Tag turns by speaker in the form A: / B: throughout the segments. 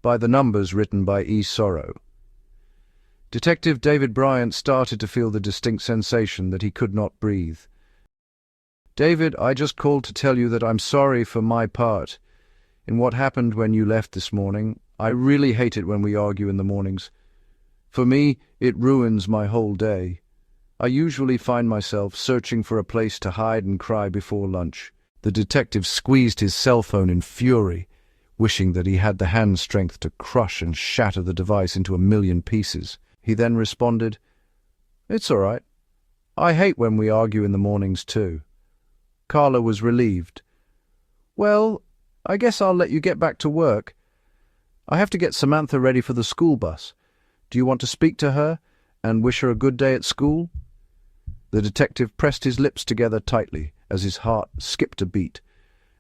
A: by the numbers written by Esuoro. Detective David Bryant started to feel the distinct sensation that he could not breathe. "David, I just called to tell you that I'm sorry for my part in what happened when you left this morning. I really hate it when we argue in the mornings. For me, it ruins my whole day. I usually find myself searching for a place to hide and cry before lunch." The detective squeezed his cell phone in fury, wishing that he had the hand strength to crush and shatter the device into a million pieces. He then responded, "It's all right. I hate when we argue in the mornings too." Carla was relieved. "Well, I guess I'll let you get back to work. I have to get Samantha ready for the school bus. Do you want to speak to her and wish her a good day at school?" The detective pressed his lips together tightly as his heart skipped a beat,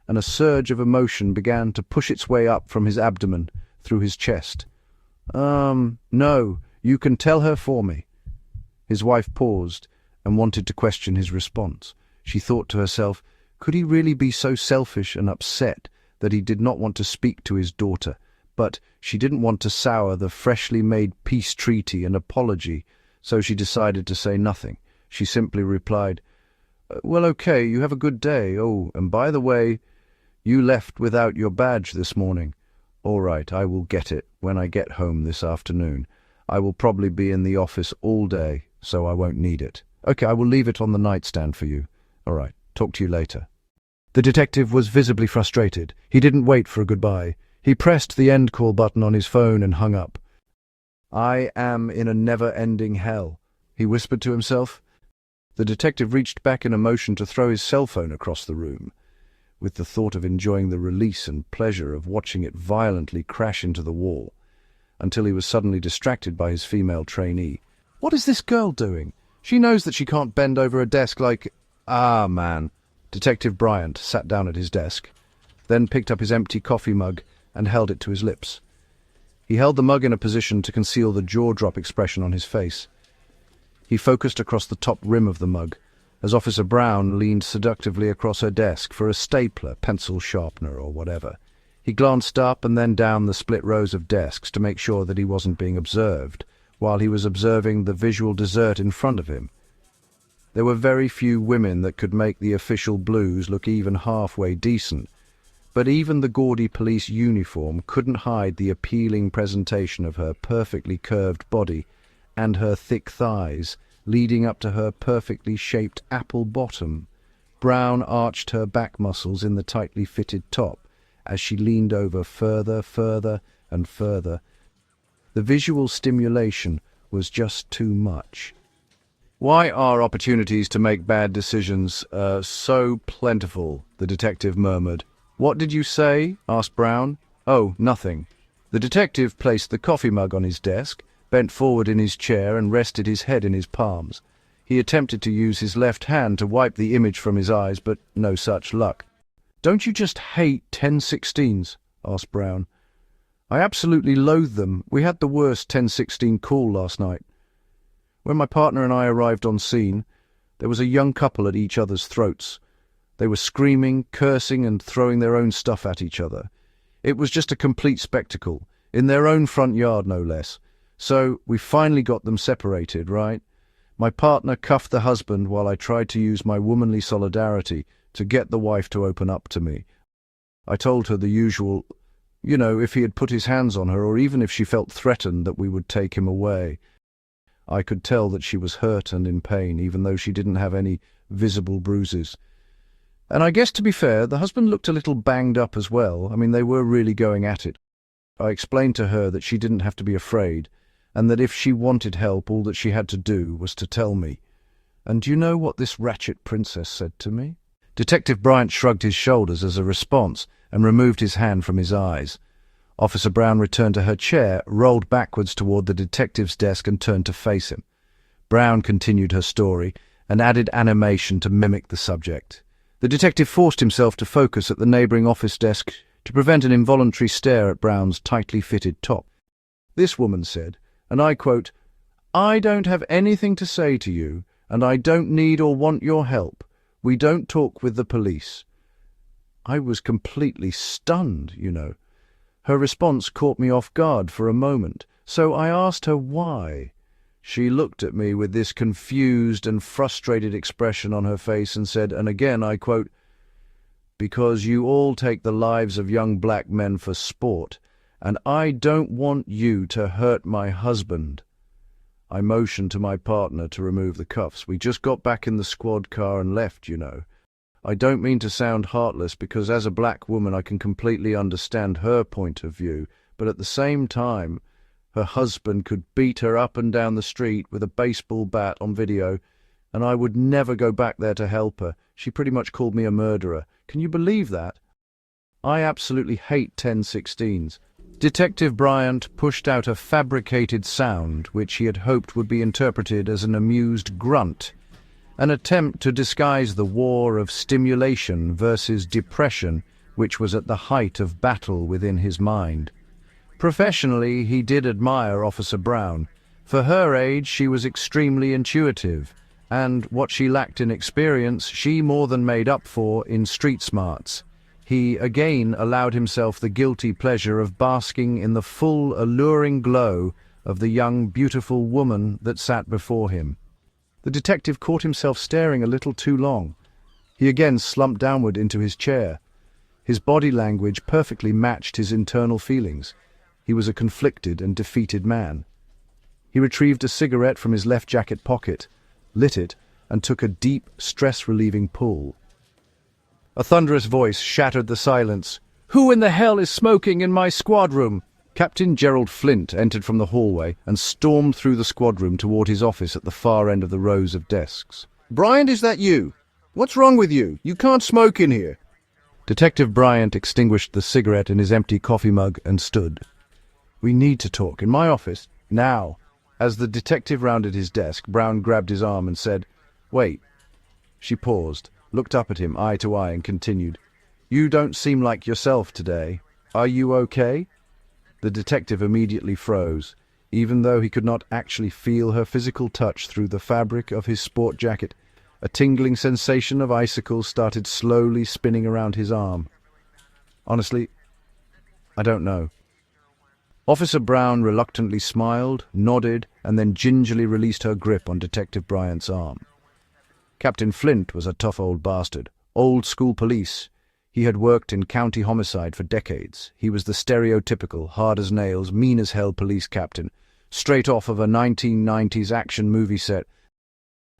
A: and a surge of emotion began to push its way up from his abdomen through his chest. No, you can tell her for me." His wife paused and wanted to question his response. She thought to herself, could he really be so selfish and upset that he did not want to speak to his daughter? But she didn't want to sour the freshly made peace treaty and apology, so she decided to say nothing. She simply replied, "Well, okay, you have a good day. Oh, and by the way, you left without your badge this morning." "All right, I will get it when I get home this afternoon. I will probably be in the office all day, so I won't need it." "Okay, I will leave it on the nightstand for you." "All right, talk to you later." The detective was visibly frustrated. He didn't wait for a goodbye. He pressed the end call button on his phone and hung up. "I am in a never-ending hell," he whispered to himself. The detective reached back in a motion to throw his cell phone across the room, with the thought of enjoying the release and pleasure of watching it violently crash into the wall, until he was suddenly distracted by his female trainee. "What is this girl doing? She knows that she can't bend over a desk like—" "Ah, man." Detective Bryant sat down at his desk, then picked up his empty coffee mug and held it to his lips. He held the mug in a position to conceal the jaw-drop expression on his face. He focused across the top rim of the mug, as Officer Brown leaned seductively across her desk for a stapler, pencil sharpener, or whatever. He glanced up and then down the split rows of desks to make sure that he wasn't being observed, while he was observing the visual dessert in front of him. There were very few women that could make the official blues look even halfway decent, but even the gaudy police uniform couldn't hide the appealing presentation of her perfectly curved body and her thick thighs, leading up to her perfectly shaped apple bottom. Brown arched her back muscles in the tightly fitted top as she leaned over further, and further. The visual stimulation was just too much. "Why are opportunities to make bad decisions so plentiful?" the detective murmured. "What did you say?" asked Brown. "Oh, nothing." The detective placed the coffee mug on his desk, bent forward in his chair and rested his head in his palms. He attempted to use his left hand to wipe the image from his eyes, but no such luck. "Don't you just hate 1016s?" asked Brown. "I absolutely loathe them. We had the worst 1016 call last night. When my partner and I arrived on scene, there was a young couple at each other's throats. They were screaming, cursing, and throwing their own stuff at each other. It was just a complete spectacle, in their own front yard no less. So we finally got them separated, right? My partner cuffed the husband while I tried to use my womanly solidarity to get the wife to open up to me. I told her the usual, if he had put his hands on her or even if she felt threatened that we would take him away. I could tell that she was hurt and in pain, even though she didn't have any visible bruises. And I guess, to be fair, the husband looked a little banged up as well. I mean, they were really going at it. I explained to her that she didn't have to be afraid, and that if she wanted help, all that she had to do was to tell me. And do you know what this ratchet princess said to me? Detective Bryant shrugged his shoulders as a response and removed his hand from his eyes. Officer Brown returned to her chair, rolled backwards toward the detective's desk and turned to face him. Brown continued her story and added animation to mimic the subject. The detective forced himself to focus at the neighboring office desk to prevent an involuntary stare at Brown's tightly fitted top. This woman said, and I quote, "I don't have anything to say to you, and I don't need or want your help. We don't talk with the police." I was completely stunned. Her response caught me off guard for a moment, so I asked her why. She looked at me with this confused and frustrated expression on her face and said, and again I quote, "Because you all take the lives of young black men for sport, and I don't want you to hurt my husband." I motioned to my partner to remove the cuffs. We just got back in the squad car and left, you know. I don't mean to sound heartless, because as a black woman I can completely understand her point of view, but at the same time, her husband could beat her up and down the street with a baseball bat on video, and I would never go back there to help her. She pretty much called me a murderer. Can you believe that? I absolutely hate 1016s. Detective Bryant pushed out a fabricated sound which he had hoped would be interpreted as an amused grunt, an attempt to disguise the war of stimulation versus depression which was at the height of battle within his mind. Professionally, he did admire Officer Brown. For her age, she was extremely intuitive, and what she lacked in experience, she more than made up for in street smarts. He again allowed himself the guilty pleasure of basking in the full, alluring glow of the young, beautiful woman that sat before him. The detective caught himself staring a little too long. He again slumped downward into his chair. His body language perfectly matched his internal feelings. He was a conflicted and defeated man. He retrieved a cigarette from his left jacket pocket, lit it, and took a deep, stress-relieving pull. A thunderous voice shattered the silence. "Who in the hell is smoking in my squad room?" Captain Gerald Flint entered from the hallway and stormed through the squad room toward his office at the far end of the rows of desks.
B: "Bryant, is that you? What's wrong with you? You can't smoke in here."
A: Detective Bryant extinguished the cigarette in his empty coffee mug and stood. "We need to talk in my office, now." As the detective rounded his desk, Brown grabbed his arm and said, "Wait." She paused, looked up at him eye to eye and continued, "You don't seem like yourself today. Are you okay?" The detective immediately froze, even though he could not actually feel her physical touch through the fabric of his sport jacket. A tingling sensation of icicles started slowly spinning around his arm. "Honestly, I don't know." Officer Brown reluctantly smiled, nodded, and then gingerly released her grip on Detective Bryant's arm. Captain Flint was a tough old bastard, old-school police. He had worked in county homicide for decades. He was the stereotypical, hard-as-nails, mean-as-hell police captain, straight off of a 1990s action movie set.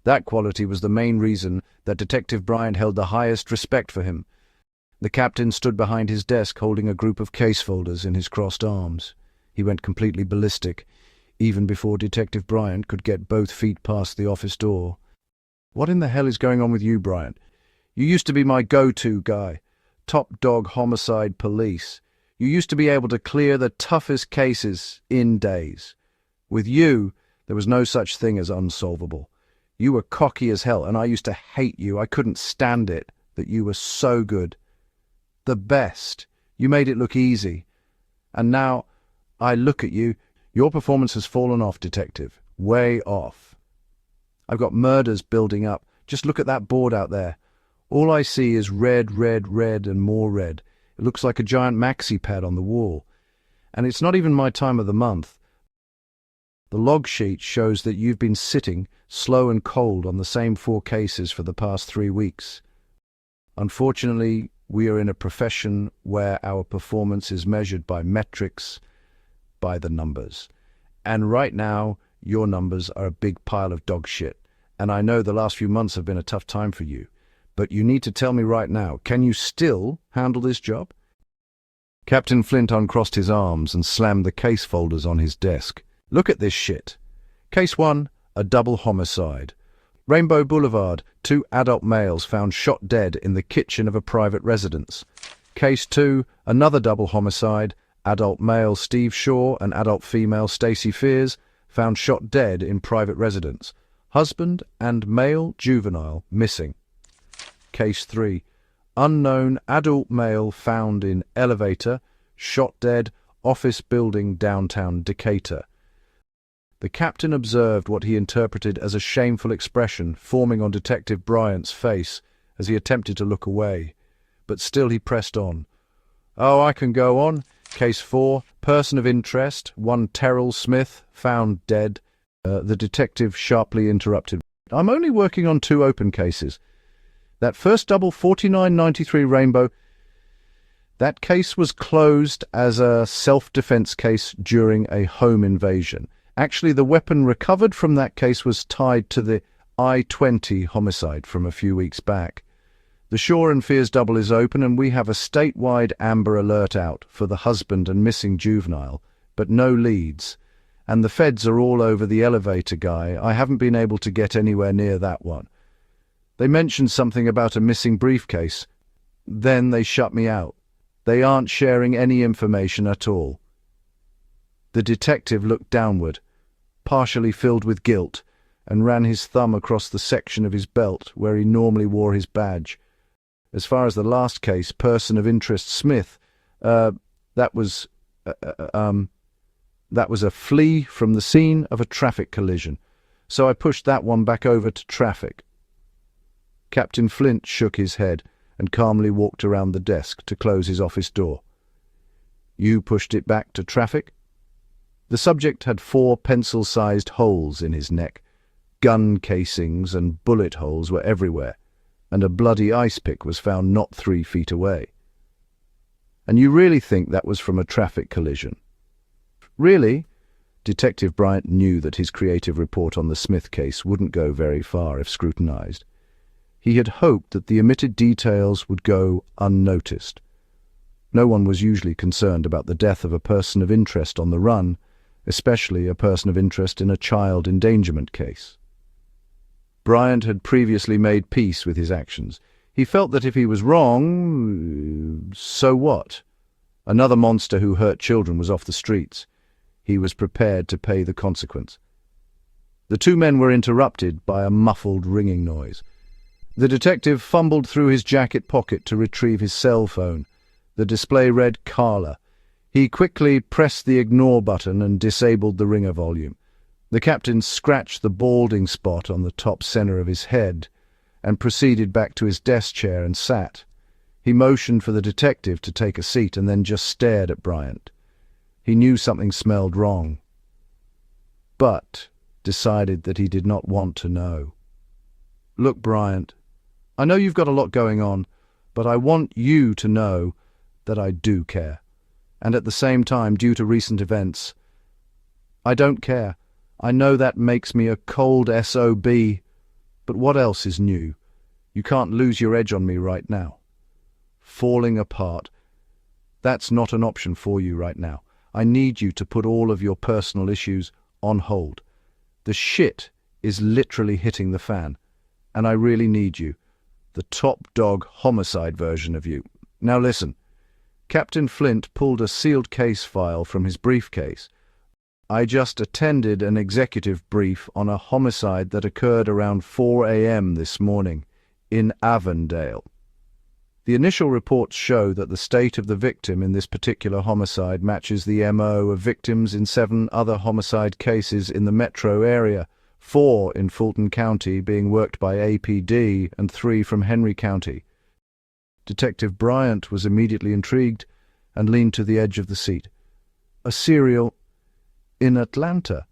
A: That quality was the main reason that Detective Bryant held the highest respect for him. The captain stood behind his desk holding a group of case folders in his crossed arms. He went completely ballistic, even before Detective Bryant could get both feet past the office door. "What in the hell is going on with you, Bryant? You used to be my go-to guy. Top dog homicide police. You used to be able to clear the toughest cases in days. With you, there was no such thing as unsolvable. You were cocky as hell, and I used to hate you. I couldn't stand it, that you were so good. The best. You made it look easy. And now, I look at you. Your performance has fallen off, detective. Way off. I've got murders building up. Just look at that board out there. All I see is red, red, red, and more red. It looks like a giant maxi pad on the wall. And it's not even my time of the month. The log sheet shows that you've been sitting, slow and cold, on the same 4 cases for the past 3 weeks. Unfortunately, we are in a profession where our performance is measured by metrics, by the numbers. And right now, your numbers are a big pile of dog shit. And I know the last few months have been a tough time for you. But you need to tell me right now, can you still handle this job?" Captain Flint uncrossed his arms and slammed the case folders on his desk. "Look at this shit. Case 1, a double homicide. Rainbow Boulevard, 2 adult males found shot dead in the kitchen of a private residence. Case 2, another double homicide. Adult male Steve Shaw and adult female Stacey Fears found shot dead in private residence. Husband and male juvenile missing. Case 3, unknown adult male found in elevator, shot dead, office building downtown Decatur." The captain observed what he interpreted as a shameful expression forming on Detective Bryant's face as he attempted to look away, but still he pressed on. "Oh, I can go on. Case 4, person of interest, one Terrell Smith, found dead. The detective sharply interrupted. I'm only working on 2 open cases. That first double 4993 Rainbow, that case was closed as a self-defense case during a home invasion. Actually, the weapon recovered from that case was tied to the I-20 homicide from a few weeks back. The Shaw and Fears double is open, and we have a statewide Amber Alert out for the husband and missing juvenile, but no leads. And the feds are all over the elevator guy. I haven't been able to get anywhere near that one. They mentioned something about a missing briefcase. Then they shut me out. They aren't sharing any information at all. The detective looked downward, partially filled with guilt, and ran his thumb across the section of his belt where he normally wore his badge. As far as the last case, person of interest Smith, that was a flea from the scene of a traffic collision, so I pushed that one back over to traffic. Captain Flint shook his head and calmly walked around the desk to close his office door. You pushed it back to traffic? The subject had 4 pencil-sized holes in his neck. Gun casings and bullet holes were everywhere, and a bloody ice pick was found not 3 feet away. And you really think that was from a traffic collision? Really? Detective Bryant knew that his creative report on the Smith case wouldn't go very far if scrutinized. He had hoped that the omitted details would go unnoticed. No one was usually concerned about the death of a person of interest on the run, especially a person of interest in a child endangerment case. Bryant had previously made peace with his actions. He felt that if he was wrong, so what? Another monster who hurt children was off the streets. He was prepared to pay the consequence. The 2 men were interrupted by a muffled ringing noise. The detective fumbled through his jacket pocket to retrieve his cell phone. The display read Carla. He quickly pressed the ignore button and disabled the ringer volume. The captain scratched the balding spot on the top center of his head and proceeded back to his desk chair and sat. He motioned for the detective to take a seat and then just stared at Bryant. He knew something smelled wrong, but decided that he did not want to know. Look, Bryant, I know you've got a lot going on, but I want you to know that I do care. And at the same time, due to recent events, I don't care. I know that makes me a cold SOB, but what else is new? You can't lose your edge on me right now. Falling apart. That's not an option for you right now. I need you to put all of your personal issues on hold. The shit is literally hitting the fan, and I really need you. The top dog homicide version of you. Now listen. Captain Flint pulled a sealed case file from his briefcase. I just attended an executive brief on a homicide that occurred around 4 a.m. this morning in Avondale. The initial reports show that the state of the victim in this particular homicide matches the MO of victims in 7 other homicide cases in the metro area, 4 in Fulton County being worked by APD and 3 from Henry County. Detective Bryant was immediately intrigued and leaned to the edge of the seat. A serial in Atlanta?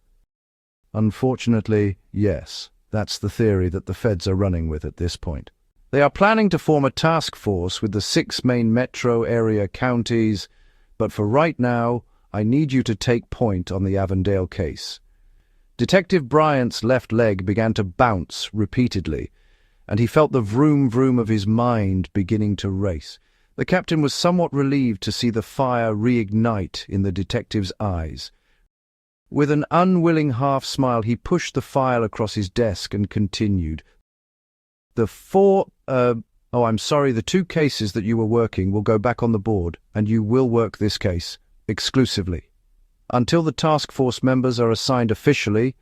A: Unfortunately, yes. That's the theory that the feds are running with at this point. They are planning to form a task force with the 6 main metro area counties, but for right now, I need you to take point on the Avondale case. Detective Bryant's left leg began to bounce repeatedly, and he felt the vroom-vroom of his mind beginning to race. The captain was somewhat relieved to see the fire reignite in the detective's eyes. With an unwilling half-smile, he pushed the file across his desk and continued. The 2 cases that you were working will go back on the board, and you will work this case exclusively. Until the task force members are assigned officially,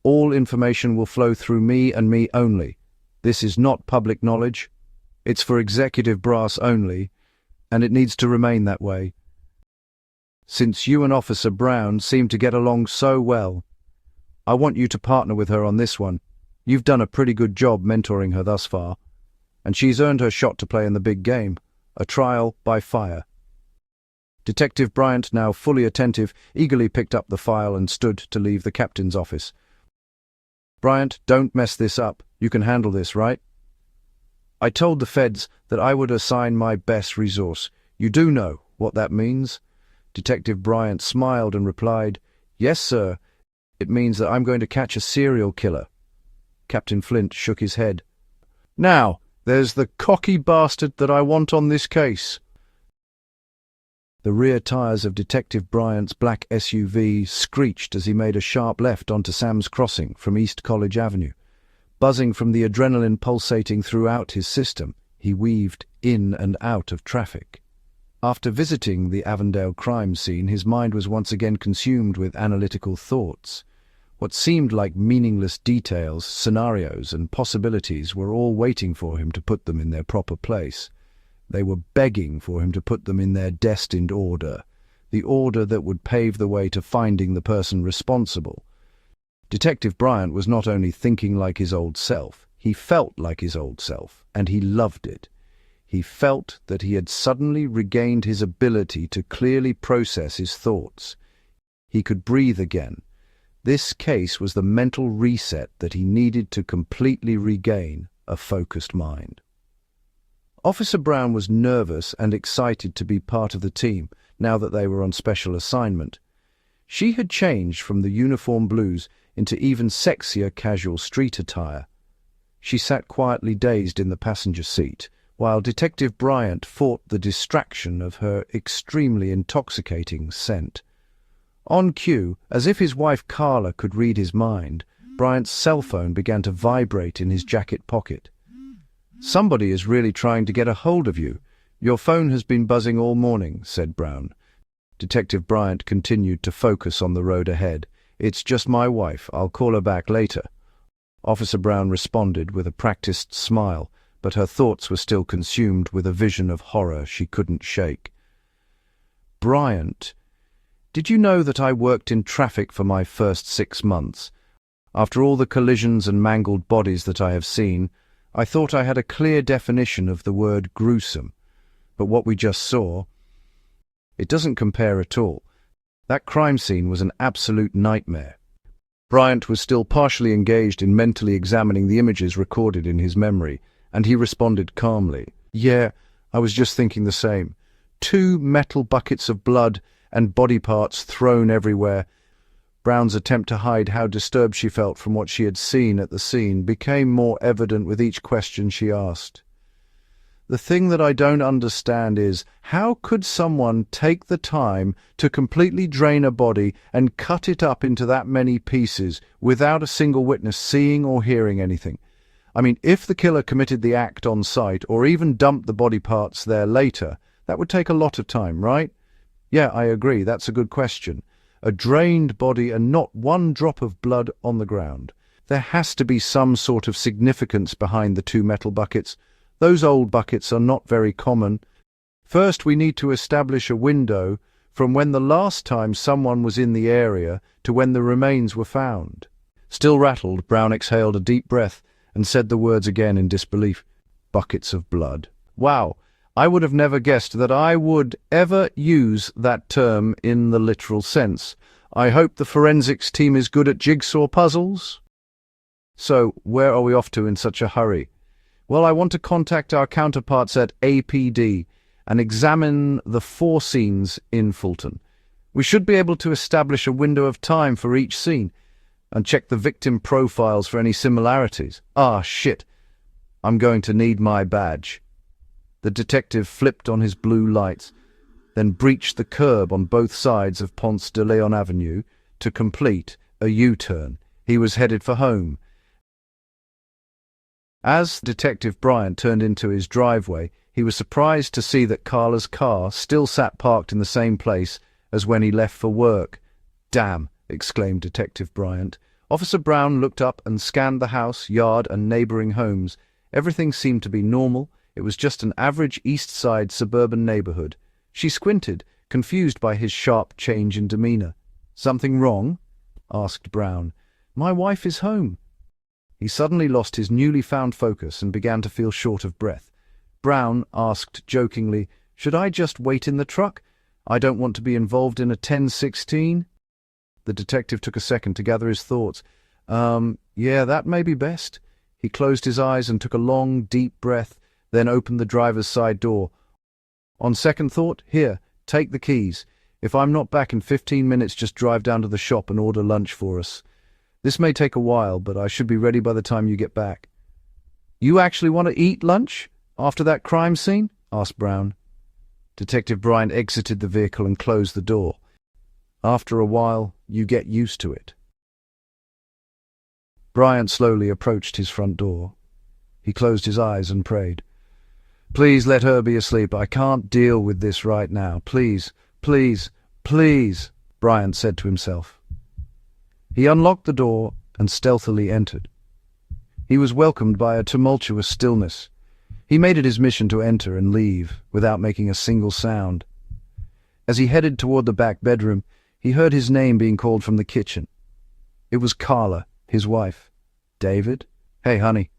A: all information will flow through me and me only. This is not public knowledge. It's for executive brass only, and it needs to remain that way. Since you and Officer Brown seem to get along so well, I want you to partner with her on this one. You've done a pretty good job mentoring her thus far, and she's earned her shot to play in the big game, a trial by fire. Detective Bryant, now fully attentive, eagerly picked up the file and stood to leave the captain's office. "Bryant, don't mess this up. You can handle this, right?" "I told the feds that I would assign my best resource. You do know what that means?" Detective Bryant smiled and replied, "Yes, sir. It means that I'm going to catch a serial killer." Captain Flint shook his head. "Now, there's the cocky bastard that I want on this case." The rear tires of Detective Bryant's black SUV screeched as he made a sharp left onto Sam's Crossing from East College Avenue. Buzzing from the adrenaline pulsating throughout his system, he weaved in and out of traffic. After visiting the Avondale crime scene, his mind was once again consumed with analytical thoughts. What seemed like meaningless details, scenarios, and possibilities were all waiting for him to put them in their proper place. They were begging for him to put them in their destined order, the order that would pave the way to finding the person responsible. Detective Bryant was not only thinking like his old self, he felt like his old self, and he loved it. He felt that he had suddenly regained his ability to clearly process his thoughts. He could breathe again. This case was the mental reset that he needed to completely regain a focused mind. Officer Brown was nervous and excited to be part of the team, now that they were on special assignment. She had changed from the uniform blues into even sexier casual street attire. She sat quietly dazed in the passenger seat, while Detective Bryant fought the distraction of her extremely intoxicating scent. On cue, as if his wife Carla could read his mind, Bryant's cell phone began to vibrate in his jacket pocket. "Somebody is really trying to get a hold of you. Your phone has been buzzing all morning," said Brown. Detective Bryant continued to focus on the road ahead. "It's just my wife. I'll call her back later." Officer Brown responded with a practiced smile, but her thoughts were still consumed with a vision of horror she couldn't shake. "Bryant, did you know that I worked in traffic for my first 6 months? After all the collisions and mangled bodies that I have seen, I thought I had a clear definition of the word gruesome. But what we just saw, it doesn't compare at all. That crime scene was an absolute nightmare." Bryant was still partially engaged in mentally examining the images recorded in his memory, and he responded calmly, "Yeah, I was just thinking the same. 2 metal buckets of blood and body parts thrown everywhere." Brown's attempt to hide how disturbed she felt from what she had seen at the scene became more evident with each question she asked. "The thing that I don't understand is, how could someone take the time to completely drain a body and cut it up into that many pieces without a single witness seeing or hearing anything? I mean, if the killer committed the act on site or even dumped the body parts there later, that would take a lot of time, right?" "Yeah, I agree. That's a good question. A drained body and not one drop of blood on the ground. There has to be some sort of significance behind the 2 metal buckets. Those old buckets are not very common. First, we need to establish a window from when the last time someone was in the area to when the remains were found." Still rattled, Brown exhaled a deep breath and said the words again in disbelief. "Buckets of blood. Wow, I would have never guessed that I would ever use that term in the literal sense. I hope the forensics team is good at jigsaw puzzles." "So, where are we off to in such a hurry?" "Well, I want to contact our counterparts at APD and examine the 4 scenes in Fulton. We should be able to establish a window of time for each scene and check the victim profiles for any similarities. Ah, shit. I'm going to need my badge." The detective flipped on his blue lights, then breached the curb on both sides of Ponce de Leon Avenue to complete a U-turn. He was headed for home. As Detective Bryant turned into his driveway, he was surprised to see that Carla's car still sat parked in the same place as when he left for work. "Damn," exclaimed Detective Bryant. Officer Brown looked up and scanned the house, yard, and neighboring homes. Everything seemed to be normal. It was just an average East Side suburban neighborhood. She squinted, confused by his sharp change in demeanor. "Something wrong?" asked Brown. "My wife is home." He suddenly lost his newly found focus and began to feel short of breath. Brown asked jokingly, "Should I just wait in the truck? I don't want to be involved in a 1016. The detective took a second to gather his thoughts. Yeah, that may be best. He closed his eyes and took a long, deep breath, then opened the driver's side door. On second thought, here, take the keys. If I'm not back in 15 minutes, just drive down to the shop and order lunch for us. This may take a while, but I should be ready by the time you get back. You actually want to eat lunch after that crime scene? Asked Brown. Detective Bryant exited the vehicle and closed the door. After a while, you get used to it. Bryant slowly approached his front door. He closed his eyes and prayed. Please let her be asleep. I can't deal with this right now. Please, please, please, Bryant said to himself. He unlocked the door and stealthily entered. He was welcomed by a tumultuous stillness. He made it his mission to enter and leave without making a single sound. As he headed toward the back bedroom, he heard his name being called from the kitchen. It was Carla, his wife. David? Hey, honey.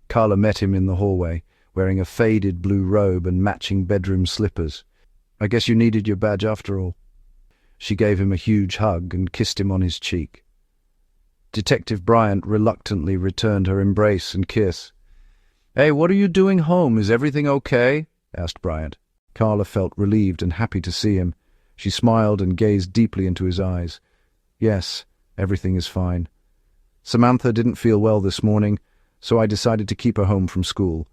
A: Carla met him in the hallway, wearing a faded blue robe and matching bedroom slippers. I guess you needed your badge after all. She gave him a huge hug and kissed him on his cheek. Detective Bryant reluctantly returned her embrace and kiss. Hey, what are you doing home? Is everything okay? Asked Bryant. Carla felt relieved and happy to see him. She smiled and gazed deeply into his eyes. Yes, everything is fine. Samantha didn't feel well this morning, so I decided to keep her home from school.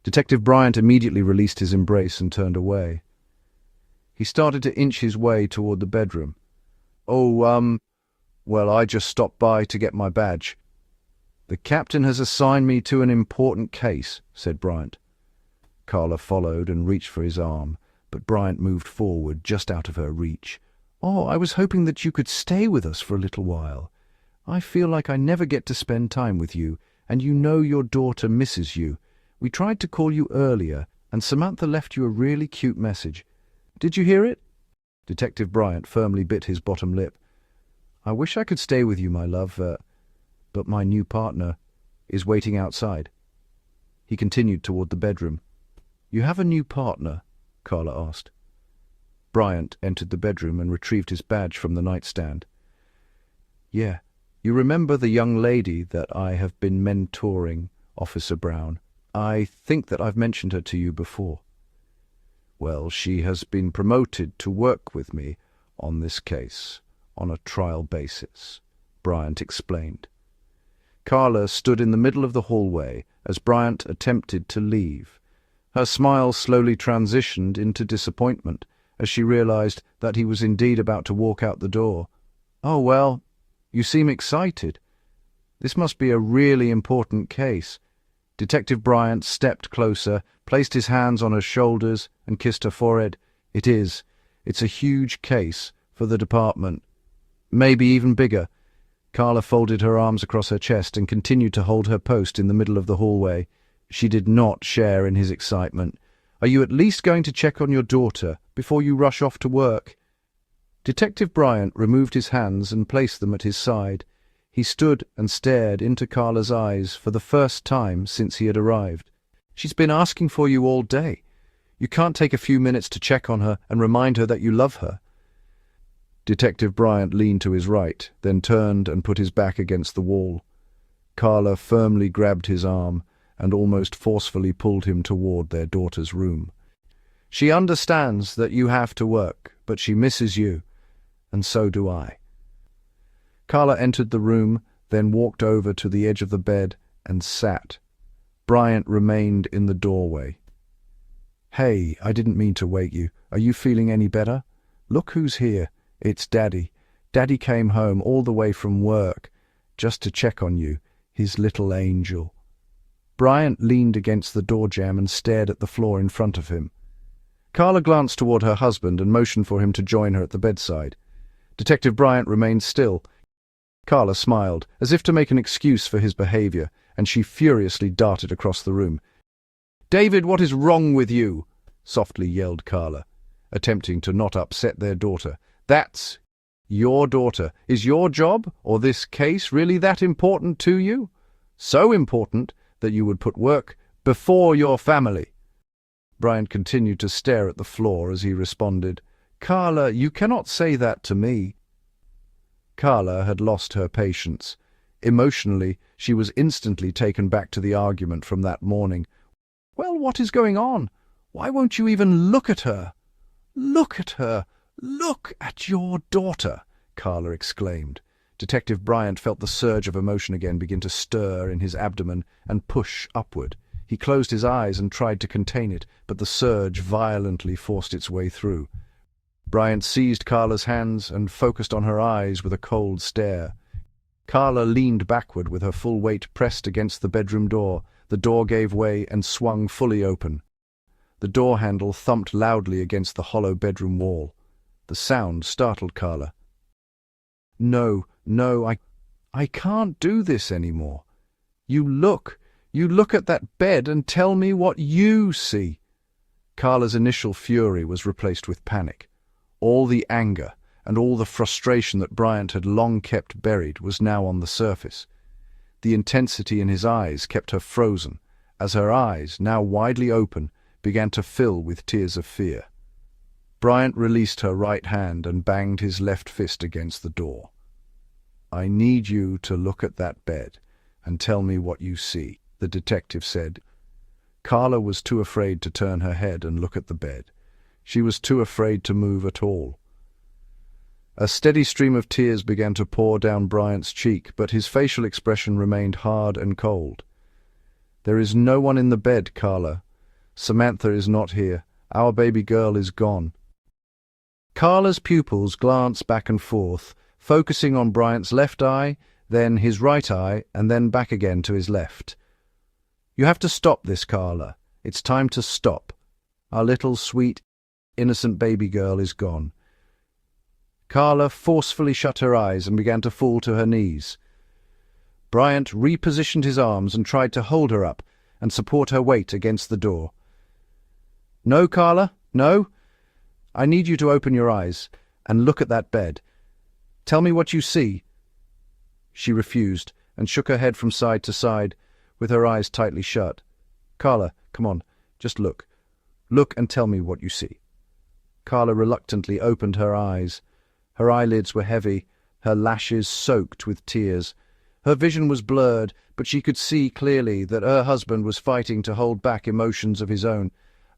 A: Detective Bryant immediately released his embrace and turned away. He started to inch his way toward the bedroom. Well, I just stopped by to get my badge. The captain has assigned me to an important case, said Bryant. Carla followed and reached for his arm, but Bryant moved forward just out of her reach. Oh, I was hoping that you could stay with us for a little while. I feel like I never get to spend time with you, and you know your daughter misses you. We tried to call you earlier, and Samantha left you a really cute message. Did you hear it? Detective Bryant firmly bit his bottom lip. I wish I could stay with you, my love, but my new partner is waiting outside. He continued toward the bedroom. You have a new partner? Carla asked. Bryant entered the bedroom and retrieved his badge from the nightstand. Yeah, you remember the young lady that I have been mentoring, Officer Brown? I think that I've mentioned her to you before. Well, she has been promoted to work with me on this case, on a trial basis, Bryant explained. Carla stood in the middle of the hallway as Bryant attempted to leave. Her smile slowly transitioned into disappointment as she realized that he was indeed about to walk out the door. Oh, well, you seem excited. This must be a really important case. Detective Bryant stepped closer, placed his hands on her shoulders, and kissed her forehead. It is. It's a huge case for the department. Maybe even bigger. Carla folded her arms across her chest and continued to hold her post in the middle of the hallway. She did not share in his excitement. Are you at least going to check on your daughter before you rush off to work? Detective Bryant removed his hands and placed them at his side. He stood and stared into Carla's eyes for the first time since he had arrived. She's been asking for you all day. You can't take a few minutes to check on her and remind her that you love her. Detective Bryant leaned to his right, then turned and put his back against the wall. Carla firmly grabbed his arm and almost forcefully pulled him toward their daughter's room. She understands that you have to work, but she misses you, and so do I. Carla entered the room, then walked over to the edge of the bed and sat. Bryant remained in the doorway. Hey, I didn't mean to wake you. Are you feeling any better? Look who's here. It's Daddy. Daddy came home all the way from work just to check on you, his little angel. Bryant leaned against the door jamb and stared at the floor in front of him. Carla glanced toward her husband and motioned for him to join her at the bedside. Detective Bryant remained still. Carla smiled, as if to make an excuse for his behavior, and she furiously darted across the room. "David, what is wrong with you?" softly yelled Carla, attempting to not upset their daughter. "That's your daughter. Is your job, or this case, really that important to you? So important that you would put work before your family?" Bryant continued to stare at the floor as he responded, "Carla, you cannot say that to me." Carla had lost her patience. Emotionally, she was instantly taken back to the argument from that morning. "Well, what is going on? Why won't you even look at her?" "Look at her! Look at your daughter!" Carla exclaimed. Detective Bryant felt the surge of emotion again begin to stir in his abdomen and push upward. He closed his eyes and tried to contain it, but the surge violently forced its way through. Bryant seized Carla's hands and focused on her eyes with a cold stare. Carla leaned backward with her full weight pressed against the bedroom door. The door gave way and swung fully open. The door handle thumped loudly against the hollow bedroom wall. The sound startled Carla. No, I can't do this anymore. You look at that bed and tell me what you see." Carla's initial fury was replaced with panic. All the anger and all the frustration that Bryant had long kept buried was now on the surface. The intensity in his eyes kept her frozen, as her eyes, now widely open, began to fill with tears of fear. Bryant released her right hand and banged his left fist against the door. "I need you to look at that bed and tell me what you see," the detective said. Carla was too afraid to turn her head and look at the bed. She was too afraid to move at all. A steady stream of tears began to pour down Bryant's cheek, but his facial expression remained hard and cold. "There is no one in the bed, Carla. Samantha is not here. Our baby girl is gone." Carla's pupils glanced back and forth, focusing on Bryant's left eye, then his right eye, and then back again to his left. "You have to stop this, Carla. It's time to stop. Our little, sweet, innocent baby girl is gone." Carla forcefully shut her eyes and began to fall to her knees. Bryant repositioned his arms and tried to hold her up and support her weight against the door. "No, Carla, no. I need you to open your eyes and look at that bed. Tell me what you see." She refused and shook her head from side to side, with her eyes tightly shut. "Carla, come on, just look. Look and tell me what you see." Carla reluctantly opened her eyes. Her eyelids were heavy, her lashes soaked with tears. Her vision was blurred, but she could see clearly that her husband was fighting to hold back emotions of his own.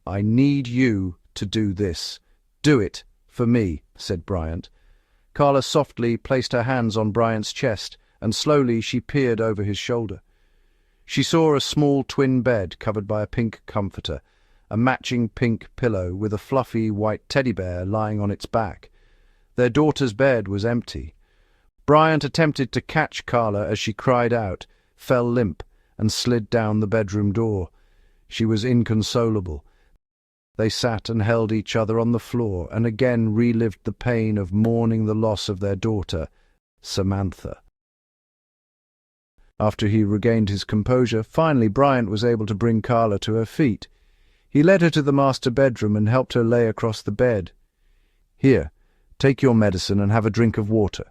A: "I need you to do this. Do it, for me," said Bryant. Carla softly placed her hands on Bryant's chest, and slowly she peered over his shoulder. She saw a small twin bed covered by a pink comforter, a matching pink pillow with a fluffy white teddy bear lying on its back. Their daughter's bed was empty. Bryant attempted to catch Carla as she cried out, fell limp, and slid down the bedroom door. She was inconsolable. They sat and held each other on the floor and again relived the pain of mourning the loss of their daughter, Samantha. After he regained his composure, finally Bryant was able to bring Carla to her feet. He led her to the master bedroom and helped her lay across the bed. "Here, take your medicine and have a drink of water."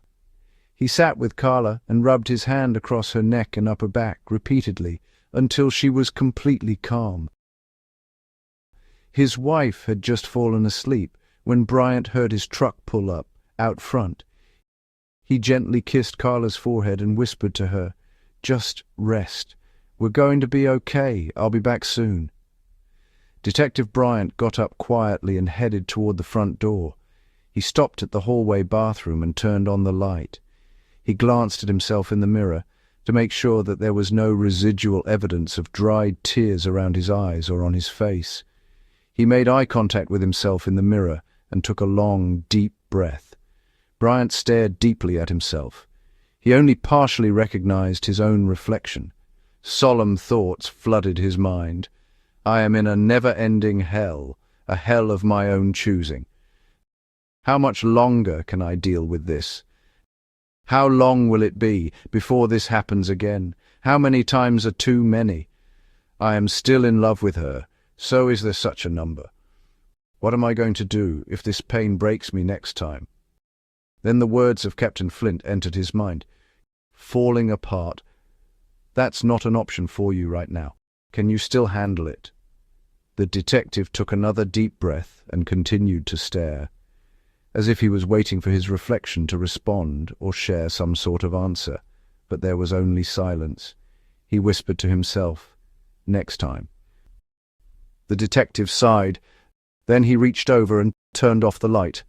A: He sat with Carla and rubbed his hand across her neck and upper back repeatedly until she was completely calm. His wife had just fallen asleep when Bryant heard his truck pull up, out front. He gently kissed Carla's forehead and whispered to her, "Just rest. We're going to be okay. I'll be back soon." Detective Bryant got up quietly and headed toward the front door. He stopped at the hallway bathroom and turned on the light. He glanced at himself in the mirror to make sure that there was no residual evidence of dried tears around his eyes or on his face. He made eye contact with himself in the mirror and took a long, deep breath. Bryant stared deeply at himself. He only partially recognized his own reflection. Solemn thoughts flooded his mind. "I am in a never-ending hell, a hell of my own choosing. How much longer can I deal with this? How long will it be before this happens again? How many times are too many? I am still in love with her. So is there such a number? What am I going to do if this pain breaks me next time?" Then the words of Captain Flint entered his mind. "Falling apart. That's not an option for you right now. Can you still handle it?" The detective took another deep breath and continued to stare, as if he was waiting for his reflection to respond or share some sort of answer. But there was only silence. He whispered to himself, "Next time." The detective sighed. Then he reached over and turned off the light.